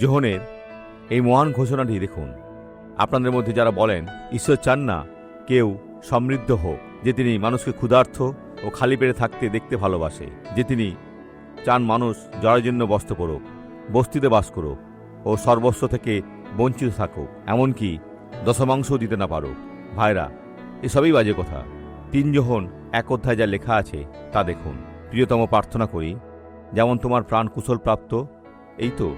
যোহনের এই মহান ঘোষণাটি দেখুন। আপনাদের মধ্যে যারা বলেন ঈশ্বর চান না কেউ সমৃদ্ধ হোক, যে তিনি মানুষকে ক্ষুধার্ত ও খালি পেটে থাকতে দেখতে ভালোবাসে, যে তিনি চান মানুষ জরাজীর্ণ বস্ত্র পরুক, বস্তিতে বাস করুক ও সর্বস্ব থেকে বঞ্চিত থাকুক, এমনকি দশমাংশও দিতে না পারুক। ভাইরা, এসবই বাজে কথা। 3 যোহন 1 অধ্যায় যা লেখা আছে তা দেখুন। প্রিয়তম, প্রার্থনা করি যেমন তোমার প্রাণ কুশল প্রাপ্ত, এই তো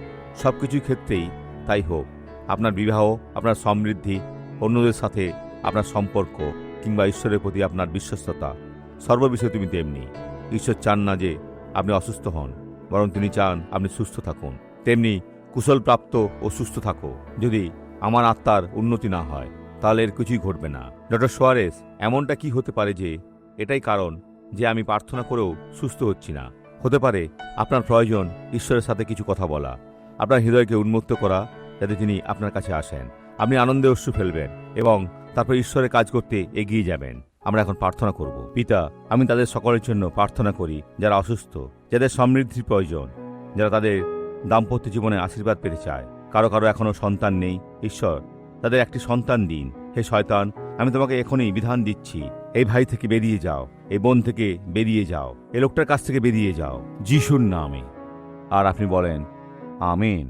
সব কিছুর ক্ষেত্রেই তাই হোক। আপনার বিবাহ, আপনার সমৃদ্ধি, অন্যদের সাথে আপনার সম্পর্ক কিংবা ঈশ্বরের প্রতি আপনার বিশ্বস্ততা, সর্ববিষয়ে তুমি তেমনি। ঈশ্বর চান না যে আপনি অসুস্থ হন, বরং তিনি চান আপনি সুস্থ থাকুন। তেমনি কুশল প্রাপ্ত ও সুস্থ থাকো। যদি আমার আত্মার উন্নতি না হয় তাহলে এর কিছুই ঘটবে না। ডক্টর সোয়ারেস, এমনটা কি হতে পারে যে এটাই কারণ যে আমি প্রার্থনা করেও সুস্থ হচ্ছি না? হতে পারে আপনার প্রয়োজন ঈশ্বরের সাথে কিছু কথা বলা, আপনার হৃদয়কে উন্মুক্ত করা, যাতে তিনি আপনার কাছে আসেন। আপনি আনন্দে অশ্রু ফেলবেন এবং তারপর ঈশ্বরের কাজ করতে এগিয়ে যাবেন। আমরা এখন প্রার্থনা করব। পিতা, আমি তাদের সকলের জন্য প্রার্থনা করি যারা অসুস্থ, যাদের সমৃদ্ধির প্রয়োজন, যারা তাদের দাম্পত্য জীবনে আশীর্বাদ পেতে চায়। কারো কারো এখনো সন্তান নেই। ঈশ্বর, তাদের একটি সন্তান দিন। হে শয়তান, আমি তোমাকে এখনই বিধান দিচ্ছি, এই ভাই থেকে বেরিয়ে যাও, এই বোন থেকে বেরিয়ে যাও, এই লোকটার কাছ থেকে বেরিয়ে যাও, যিশুর নামে। আর আপনি বলেন আমেন।